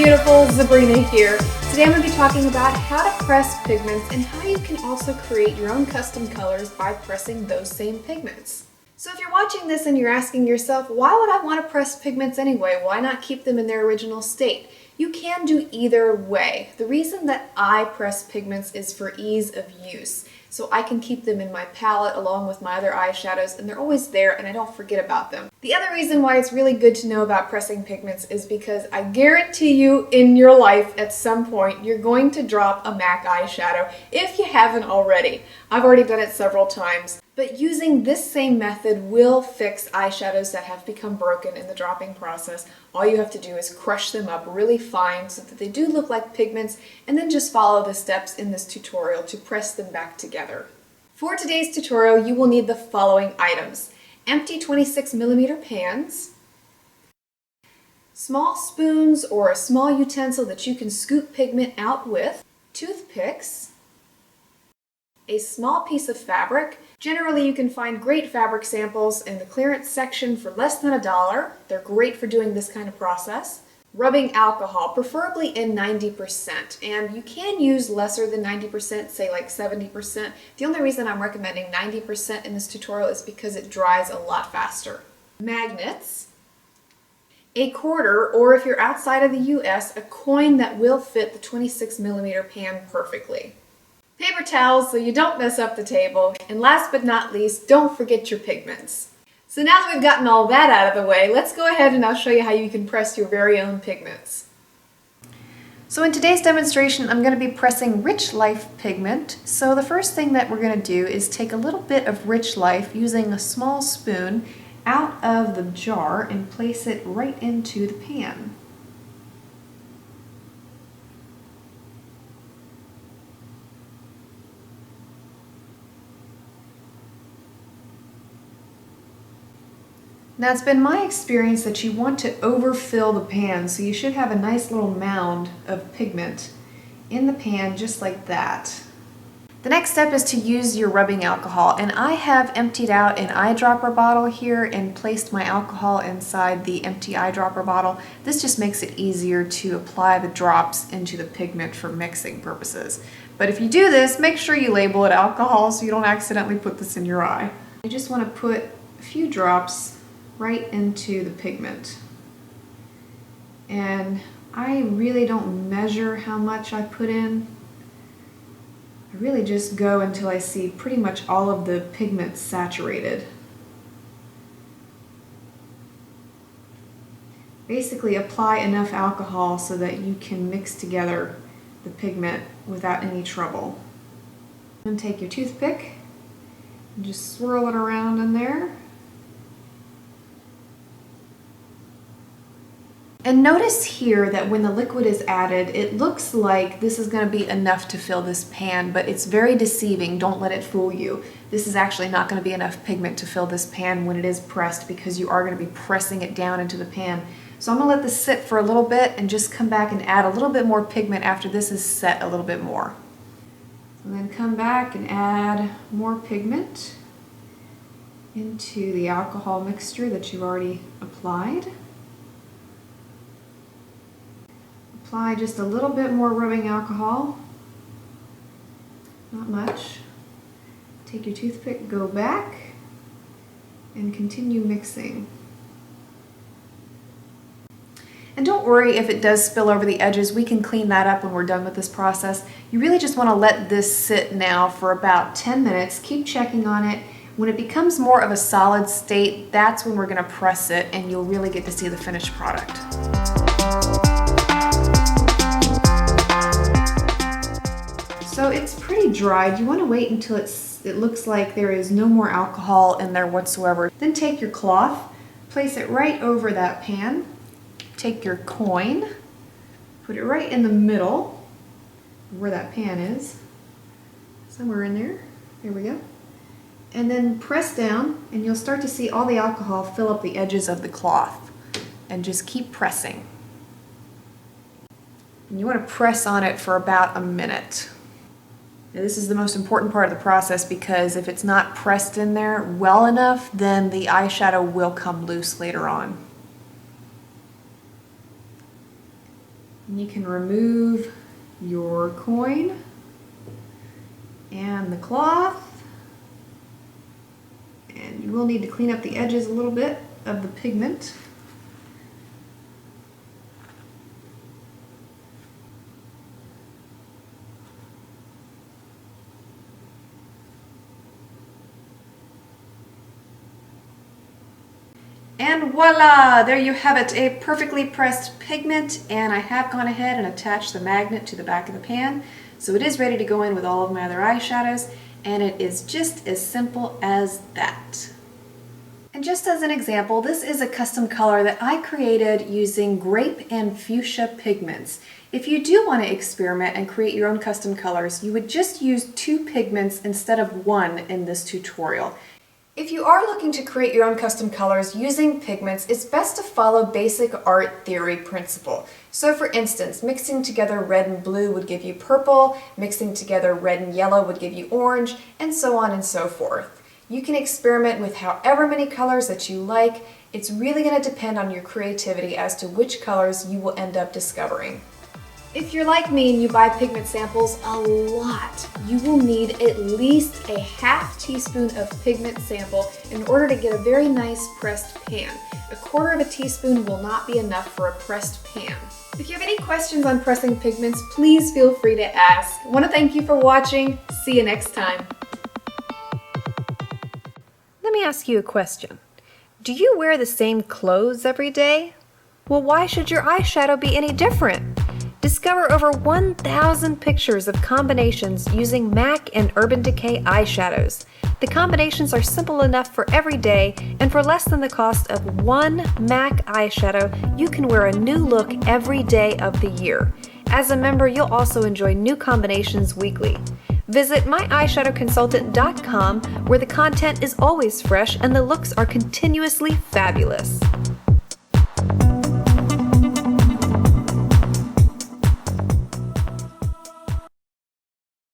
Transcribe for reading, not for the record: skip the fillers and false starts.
beautiful, Sabrina here. Today I'm going to be talking about how to press pigments and how you can also create your own custom colors by pressing those same pigments. So if you're watching this and you're asking yourself, why would I want to press pigments anyway? Why not keep them in their original state? You can do either way. The reason that I press pigments is for ease of use. So I can keep them in my palette along with my other eyeshadows, and they're always there and I don't forget about them. The other reason why it's really good to know about pressing pigments is because I guarantee you in your life at some point you're going to drop a MAC eyeshadow if you haven't already. I've already done it several times. But using this same method will fix eyeshadows that have become broken in the dropping process. All you have to do is crush them up really fine so that they do look like pigments, and then just follow the steps in this tutorial to press them back together. For today's tutorial, you will need the following items: empty 26mm pans, small spoons or a small utensil that you can scoop pigment out with, toothpicks, a small piece of fabric. Generally, you can find great fabric samples in the clearance section for less than $1. They're great for doing this kind of process. Rubbing alcohol, preferably in 90%, and you can use lesser than 90%, say like 70%. The only reason I'm recommending 90% in this tutorial is because it dries a lot faster. Magnets, a quarter, or if you're outside of the US, a coin that will fit the 26mm pan perfectly. Paper towels so you don't mess up the table, and last but not least, don't forget your pigments. So now that we've gotten all that out of the way, let's go ahead and I'll show you how you can press your very own pigments. So in today's demonstration, I'm going to be pressing Rich Life pigment. So the first thing that we're going to do is take a little bit of Rich Life using a small spoon out of the jar and place it right into the pan. Now, it's been my experience that you want to overfill the pan, so you should have a nice little mound of pigment in the pan just like that. The next step is to use your rubbing alcohol, and I have emptied out an eyedropper bottle here and placed my alcohol inside the empty eyedropper bottle. This just makes it easier to apply the drops into the pigment for mixing purposes. But if you do this, make sure you label it alcohol so you don't accidentally put this in your eye. You just want to put a few drops right into the pigment. And I really don't measure how much I put in. I really just go until I see pretty much all of the pigment saturated. Basically apply enough alcohol so that you can mix together the pigment without any trouble. And take your toothpick and just swirl it around in there. And notice here that when the liquid is added, it looks like this is going to be enough to fill this pan, but it's very deceiving. Don't let it fool you. This is actually not going to be enough pigment to fill this pan when it is pressed, because you are going to be pressing it down into the pan. So I'm going to let this sit for a little bit and just come back and add a little bit more pigment after this is set a little bit more. And then come back and add more pigment into the alcohol mixture that you've already applied. Apply just a little bit more rubbing alcohol, not much. Take your toothpick, go back, and continue mixing. And don't worry if it does spill over the edges, we can clean that up when we're done with this process. You really just want to let this sit now for about 10 minutes, keep checking on it. When it becomes more of a solid state, that's when we're going to press it and you'll really get to see the finished product. So it's pretty dried. You want to wait until it looks like there is no more alcohol in there whatsoever. Then take your cloth, place it right over that pan. Take your coin, put it right in the middle where that pan is. Somewhere in there. There we go. And then press down and you'll start to see all the alcohol fill up the edges of the cloth. And just keep pressing. And you want to press on it for about a minute. Now, this is the most important part of the process, because if it's not pressed in there well enough, then the eyeshadow will come loose later on. And you can remove your coin and the cloth. And you will need to clean up the edges a little bit of the pigment. And voila! There you have it, a perfectly pressed pigment, and I have gone ahead and attached the magnet to the back of the pan, so it is ready to go in with all of my other eyeshadows, and it is just as simple as that. And just as an example, this is a custom color that I created using grape and fuchsia pigments. If you do want to experiment and create your own custom colors, you would just use 2 pigments instead of 1 in this tutorial. If you are looking to create your own custom colors using pigments, it's best to follow basic art theory principle. So for instance, mixing together red and blue would give you purple, mixing together red and yellow would give you orange, and so on and so forth. You can experiment with however many colors that you like. It's really going to depend on your creativity as to which colors you will end up discovering. If you're like me and you buy pigment samples a lot, you will need at least a ½ teaspoon of pigment sample in order to get a very nice pressed pan. A ¼ teaspoon will not be enough for a pressed pan. If you have any questions on pressing pigments, please feel free to ask. I want to thank you for watching. See you next time. Let me ask you a question. Do you wear the same clothes every day? Well, why should your eyeshadow be any different? Discover over 1,000 pictures of combinations using MAC and Urban Decay eyeshadows. The combinations are simple enough for every day, and for less than the cost of 1 MAC eyeshadow, you can wear a new look every day of the year. As a member, you'll also enjoy new combinations weekly. Visit myeyeshadowconsultant.com, where the content is always fresh and the looks are continuously fabulous.